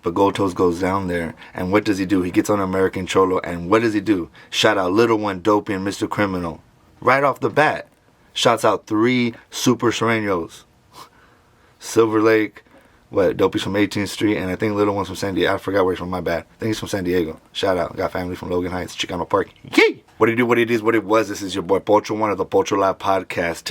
But GoldToes goes down there, and what does he do? He gets on American Cholo, and what does he do? Shout out Little One, Dopey, and Mr. Criminal. Right off the bat. Shouts out 3 super sureños. Silver Lake, Dopey's from 18th Street, and I think Little One's from San Diego. I forgot where he's from, my bad. I think he's from San Diego. Shout out. Got family from Logan Heights, Chicano Park. Yee! What it do, what it is, what it was. This is your boy Pocho, one of the Pocho Live podcast.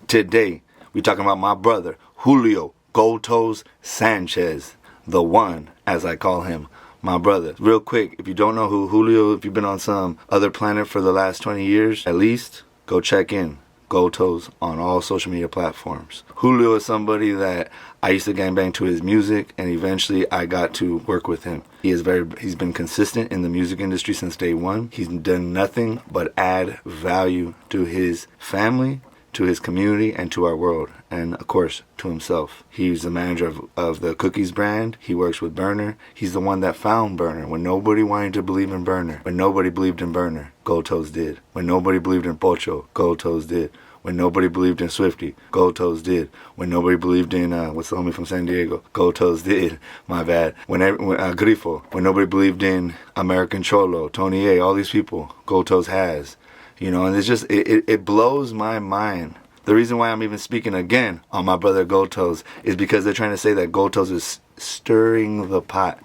Today, we talking about my brother, Julio, GoldToes Sanchez. The one, as I call him, my brother. Real quick, if you don't know who Julio, if you've been on some other planet for the last 20 years, at least, go check in. GoldToes on all social media platforms. Julio is somebody that I used to gangbang to his music, and eventually I got to work with him. He's been consistent in the music industry since day one. He's done nothing but add value to his family, to his community, and to our world, and of course to himself. He's the manager of the Cookies brand. He works with Burner. He's the one that found Burner when nobody wanted to believe in Burner. When nobody believed in Burner, GoldToes did. When nobody believed in Pocho, GoldToes did. When nobody believed in Swifty, GoldToes did. When nobody believed in what's the homie from San Diego, GoldToes did. My bad. When Grifo, when nobody believed in American Cholo, Tony A, all these people, GoldToes has. You know, and it's just, it blows my mind. The reason why I'm even speaking again on my brother GoldToes is because they're trying to say that GoldToes is stirring the pot.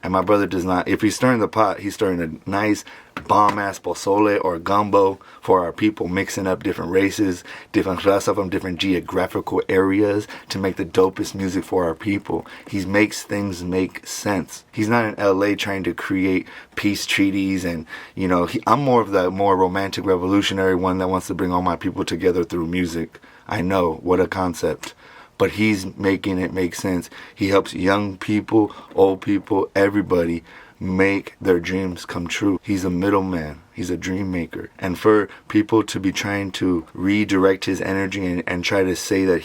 And my brother does not. If he's stirring the pot, he's stirring a nice bomb-ass pozole or gumbo for our people, mixing up different races, different raza from different geographical areas to make the dopest music for our people. He makes things make sense. He's not in LA trying to create peace treaties and, you know, I'm more of the more romantic revolutionary one that wants to bring all my people together through music. I know, what a concept. But he's making it make sense. He helps young people, old people, everybody make their dreams come true. He's a middleman. He's a dream maker. And for people to be trying to redirect his energy and try to say that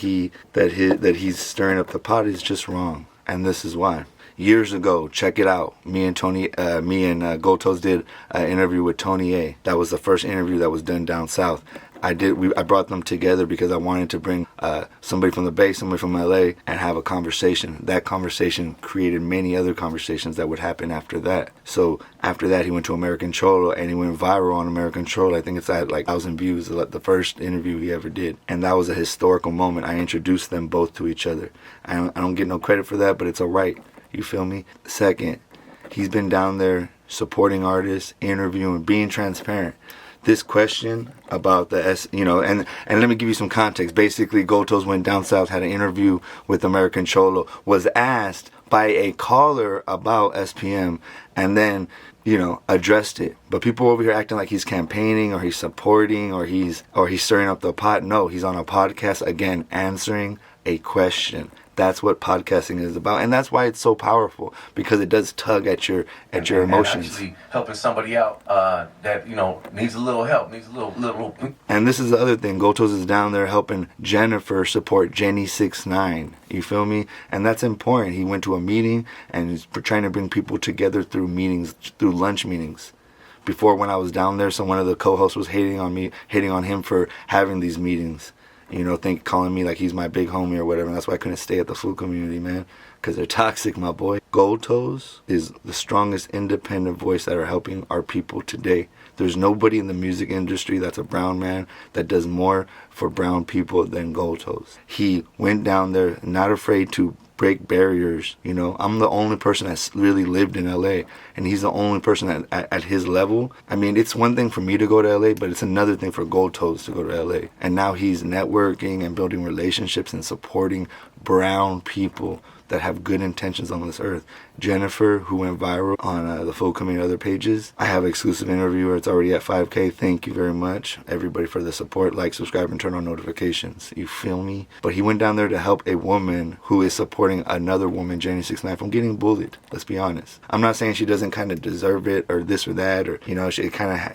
he's stirring up the pot is just wrong. And this is why. Years ago, check it out. Me and GoldToes did an interview with Tony A. That was the first interview that was done down south. I brought them together because I wanted to bring somebody from the Bay, somebody from LA, and have a conversation. That conversation created many other conversations that would happen after that. So after that, he went to American Cholo, and he went viral on American Cholo. I think it's at like 1,000 views, the first interview he ever did. And that was a historical moment. I introduced them both to each other. I don't get no credit for that, but it's all right. You feel me? Second, he's been down there supporting artists, interviewing, being transparent. This question about the and let me give you some context. Basically, GoldToes went down south, had an interview with American Cholo, was asked by a caller about SPM, and then, addressed it. But people over here acting like he's campaigning or he's supporting or he's stirring up the pot. No, he's on a podcast again answering a question. That's what podcasting is about, and that's why it's so powerful, because it does tug at your emotions. And actually helping somebody out that needs a little help, needs a little. And this is the other thing. GoldToes is down there helping Jennifer support Jenny69. You feel me? And that's important. He went to a meeting and he's trying to bring people together through meetings, through lunch meetings. Before, when I was down there, one of the co-hosts was hating on him for having these meetings. Calling me like he's my big homie or whatever. And that's why I couldn't stay at the food community, man. Because they're toxic, my boy. GoldToes is the strongest independent voice that are helping our people today. There's nobody in the music industry that's a brown man that does more for brown people than GoldToes. He went down there, not afraid to break barriers. I'm the only person that's really lived in LA, and he's the only person at his level. I mean, it's one thing for me to go to LA, but it's another thing for GoldToes to go to LA. And now he's networking and building relationships and supporting brown people that have good intentions on this earth. Jennifer, who went viral on the Full Coming other pages, I have an exclusive interview where it's already at 5K. Thank you very much, everybody, for the support. Like, subscribe, and turn on notifications. You feel me? But he went down there to help a woman who is supporting another woman, Jenny69, from getting bullied. Let's be honest. I'm not saying she doesn't kind of deserve it or this or that, or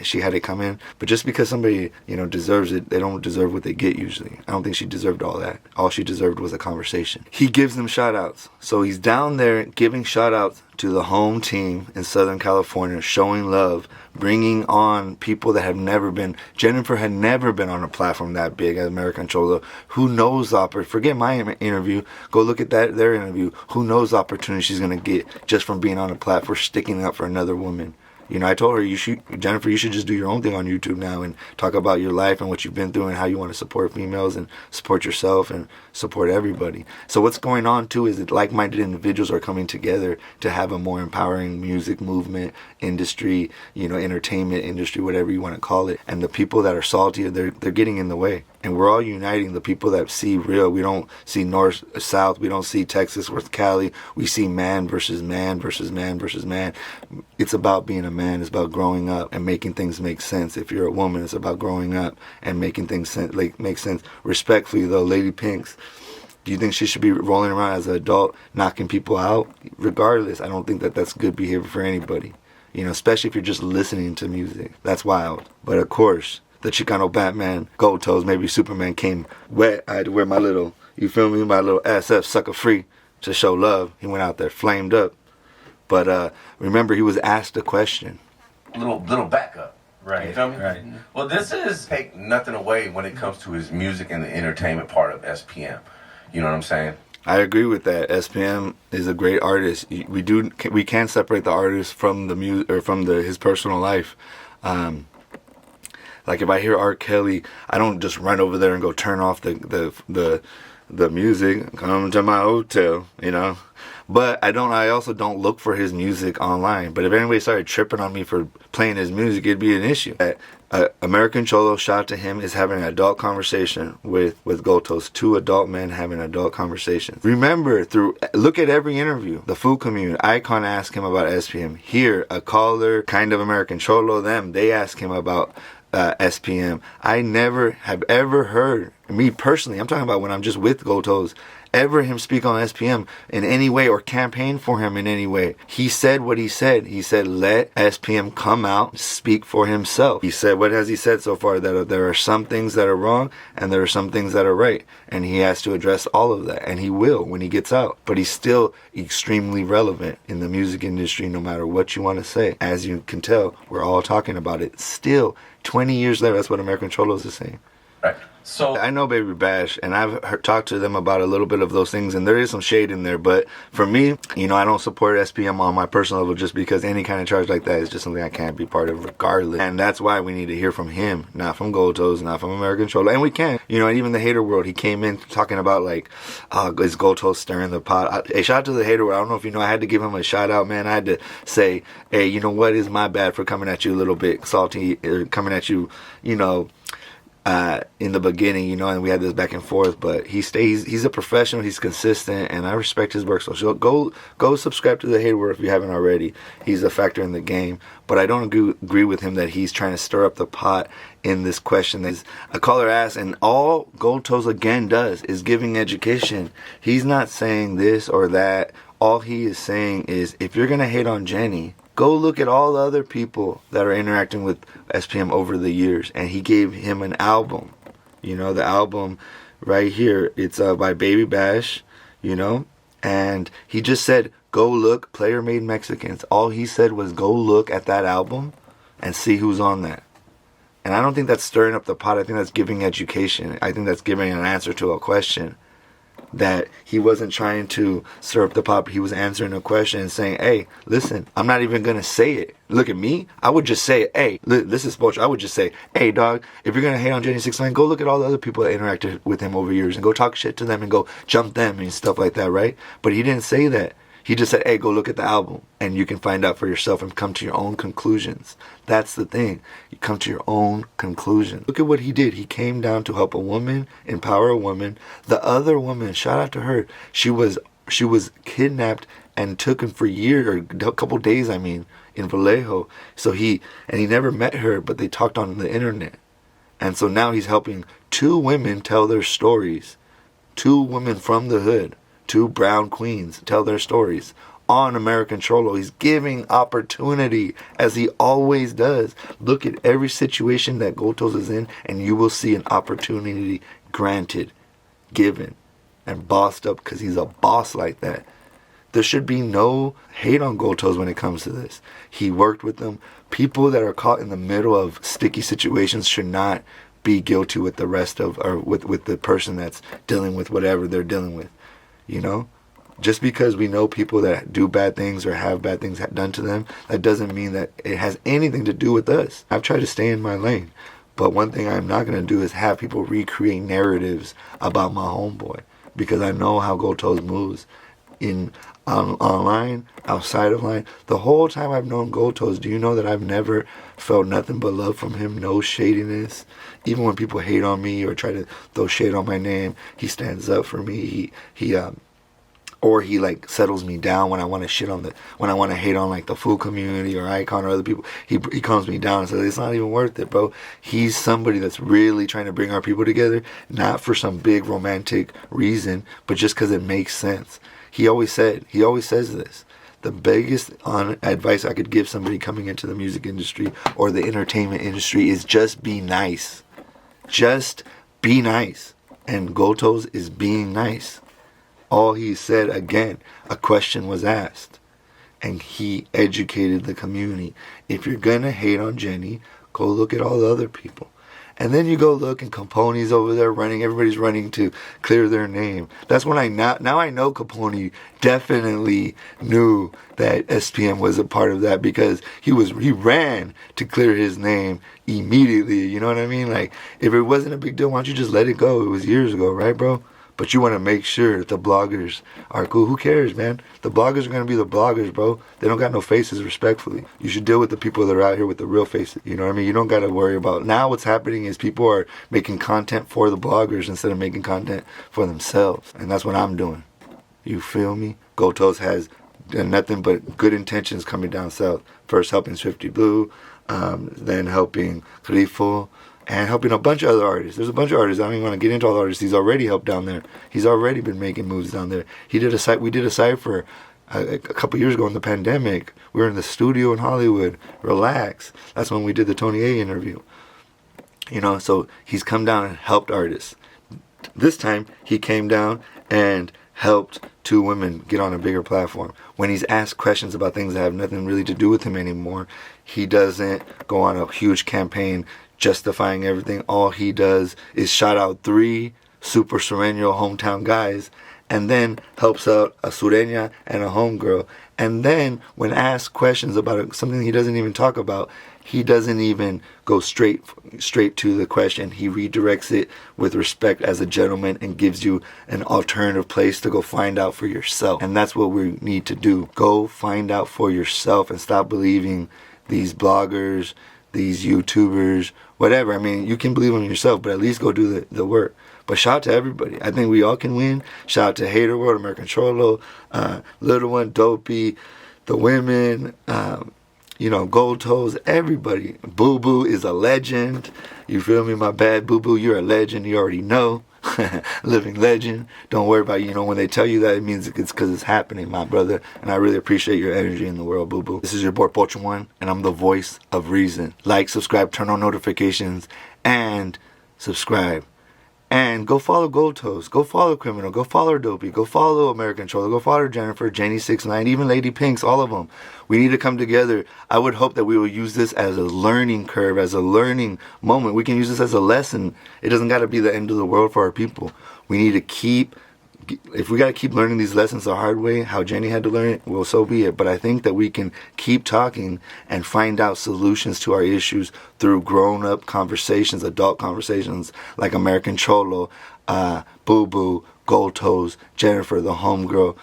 she had it come in. But just because somebody deserves it, they don't deserve what they get usually. I don't think she deserved all that. All she deserved was a conversation. He gives them shout outs. outs. So he's down there giving shout outs to the home team in Southern California, showing love, bringing on people that have never been. Jennifer had never been on a platform that big as American Cholo. Who knows the opportunity? Forget my interview. Go look at their interview. Who knows the opportunity she's going to get just from being on a platform, sticking up for another woman. You know, I told her, Jennifer, you should just do your own thing on YouTube now and talk about your life and what you've been through and how you want to support females and support yourself and support everybody. So what's going on, too, is that like-minded individuals are coming together to have a more empowering music movement, industry, you know, entertainment industry, whatever you want to call it. And the people that are salty, they're getting in the way. And we're all uniting the people that see real. We don't see north, south. We don't see Texas versus Cali. We see man versus man versus man versus man. It's about being a man. It's about growing up and making things make sense. If you're a woman, it's about growing up and making things make sense. Respectfully, though, Lady Pinks, do you think she should be rolling around as an adult, knocking people out? Regardless, I don't think that that's good behavior for anybody. You know, especially if you're just listening to music. That's wild. But of course, the Chicano Batman, GoldToes, maybe Superman came wet. I had to wear my little, you feel me, my little SF sucker free to show love. He went out there flamed up. But remember, he was asked a question. Little backup. Right. You feel me? Right. Well, this is take nothing away when it comes to his music and the entertainment part of SPM. You know what I'm saying? I agree with that. SPM is a great artist. We can separate the artist from the music or from his personal life. Like if I hear R. Kelly, I don't just run over there and go turn off the music. Come to my hotel, you know. But I also don't look for his music online. But if anybody started tripping on me for playing his music, it'd be an issue. American Cholo, shout out to him, is having an adult conversation with GoldToes. 2 adult men having adult conversations. Remember, look at every interview. The food community, Icon asked him about SPM. Here, a caller, kind of American Cholo, they ask him about SPM. I never have ever heard, me personally, I'm talking about when I'm just with GoldToes, ever him speak on SPM in any way or campaign for him in any way. He said what he said. He said, let SPM come out, speak for himself. He said, what has he said so far? That there are some things that are wrong and there are some things that are right. And he has to address all of that. And he will when he gets out. But he's still extremely relevant in the music industry no matter what you want to say. As you can tell, we're all talking about it. Still, 20 years later, that's what American Cholos is saying. Right. So I know Baby Bash, and I've talked to them about a little bit of those things, and there is some shade in there. But for me, you know, I don't support SPM on my personal level just because any kind of charge like that is just something I can't be part of regardless. And that's why we need to hear from him, not from GoldToes, not from American Cholo. And we can, you know, and even the hater world, he came in talking about like, is GoldToes stirring the pot? Hey, shout out to the hater world. I don't know if you know, I had to give him a shout out, man. I had to say, hey, you know what, is my bad for coming at you a little bit salty, or coming at you, you know, in the beginning, you know, and we had this back and forth, but he's a professional, he's consistent, and I respect his work. So go subscribe to the Hayward if you haven't already. He's a factor in the game, but I don't agree with him that he's trying to stir up the pot in this question. That a caller asked, and all GoldToes again does is giving education. He's not saying this or that. All he is saying is, if you're gonna hate on Jenny, go look at all the other people that are interacting with SPM over the years. And he gave him an album. You know, the album right here, it's by Baby Bash, you know. And he just said, go look, Player Made Mexicans. All he said was go look at that album and see who's on that. And I don't think that's stirring up the pot. I think that's giving education. I think that's giving an answer to a question. That he wasn't trying to stir up the pot. He was answering a question and saying, hey, listen, I'm not even going to say it. Look at me. I would just say, hey, this is bullshit. I would just say, hey, dog, if you're going to hate on Jenny69, go look at all the other people that interacted with him over years and go talk shit to them and go jump them and stuff like that, right? But he didn't say that. He just said, hey, go look at the album and you can find out for yourself and come to your own conclusions. That's the thing. You come to your own conclusion. Look at what he did. He came down to help a woman, empower a woman. The other woman, shout out to her, she was kidnapped and taken for years, or a couple days, in Vallejo. So he never met her, but they talked on the internet. And so now he's helping 2 women tell their stories. 2 women from the hood. 2 brown queens tell their stories on American Cholo. He's giving opportunity as he always does. Look at every situation that GoldToes is in and you will see an opportunity granted, given. and bossed up because he's a boss like that. There should be no hate on GoldToes when it comes to this. He worked with them. People that are caught in the middle of sticky situations should not be guilty with the rest of, or with the person that's dealing with whatever they're dealing with. You know? Just because we know people that do bad things or have bad things done to them, that doesn't mean that it has anything to do with us. I've tried to stay in my lane. But one thing I'm not going to do is have people recreate narratives about my homeboy. Because I know how GoldToes moves online, outside of line. The whole time I've known GoldToes, do you know that I've never felt nothing but love from him? No shadiness. Even when people hate on me or try to throw shade on my name, he stands up for me. Or he like settles me down when I want to when I want to hate on like the food community or Icon or other people. He calms me down and says, it's not even worth it, bro. He's somebody that's really trying to bring our people together, not for some big romantic reason, but just because it makes sense. He always says this. The biggest advice I could give somebody coming into the music industry or the entertainment industry is just be nice. Just be nice. And GoldToes is being nice. All he said, again, a question was asked. And he educated the community. If you're going to hate on Jenny, go look at all the other people. And then you go look and Capone's over there running. Everybody's running to clear their name. That's when now I know Capone definitely knew that SPM was a part of that, because he ran to clear his name immediately. You know what I mean? Like, if it wasn't a big deal, why don't you just let it go? It was years ago, right, bro? But you want to make sure that the bloggers are cool. Who cares, man? The bloggers are going to be the bloggers, bro. They don't got no faces, respectfully. You should deal with the people that are out here with the real faces. You know what I mean? You don't got to worry about... Now what's happening is people are making content for the bloggers instead of making content for themselves. And that's what I'm doing. You feel me? GoldToes has nothing but good intentions coming down south. First helping Swifty Blue, then helping Khalifa, and helping a bunch of other artists. There's a bunch of artists. I don't even want to get into all the artists he's already helped down there. He's already been making moves down there. We did a cypher a couple years ago in the pandemic. We were in the studio in Hollywood. Relax. That's when we did the Tony A interview. You know, so he's come down and helped artists. This time, he came down and helped two women get on a bigger platform. When he's asked questions about things that have nothing really to do with him anymore, he doesn't go on a huge campaign justifying everything. All he does is shout out 3 super Sureño hometown guys, and then helps out a Sureña and a homegirl. And then when asked questions about something he doesn't even talk about, he doesn't even go straight to the question. He redirects it with respect as a gentleman and gives you an alternative place to go find out for yourself. And that's what we need to do. Go find out for yourself and stop believing these bloggers, these YouTubers, whatever. I mean, you can believe in yourself, but at least go do the work. But shout out to everybody. I think we all can win. Shout out to Hater World, American Cholo, Little One, Dopey, the women, GoldToes, everybody. Boo Boo is a legend. You feel me? My bad, Boo Boo, you're a legend. You already know. Living legend. Don't worry about it. When they tell you that, it means it's because it's happening, my brother. And I really appreciate your energy in the world, Boo Boo. This is your boy Pocho One, and I'm the voice of reason. Like, subscribe, turn on notifications, and subscribe. And go follow GoldToes. Go follow Criminal. Go follow Dopey. Go follow American Cholo. Go follow Jennifer, Jenny69, even Lady Pinks, all of them. We need to come together. I would hope that we will use this as a learning curve, as a learning moment. We can use this as a lesson. It doesn't got to be the end of the world for our people. We need to if we got to keep learning these lessons the hard way, how Jenny had to learn it, well, so be it. But I think that we can keep talking and find out solutions to our issues through grown-up conversations, adult conversations, like American Cholo, Boo Boo, GoldToes, Jennifer, the homegirl,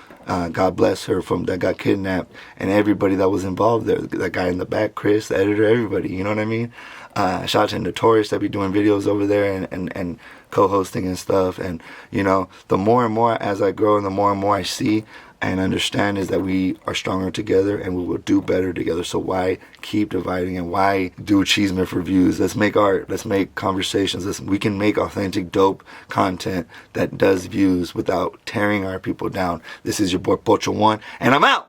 God bless her, that got kidnapped, and everybody that was involved there. That guy in the back, Chris, the editor, everybody, you know what I mean? Shout out to Notorious that be doing videos over there and co-hosting and stuff. And the more and more as I grow and the more and more I see and understand is that we are stronger together and we will do better together. So why keep dividing, and why do cheesemith reviews? Let's make art. Let's make conversations. We can make authentic, dope content that does views without tearing our people down. This is your boy Pocho One, and I'm out.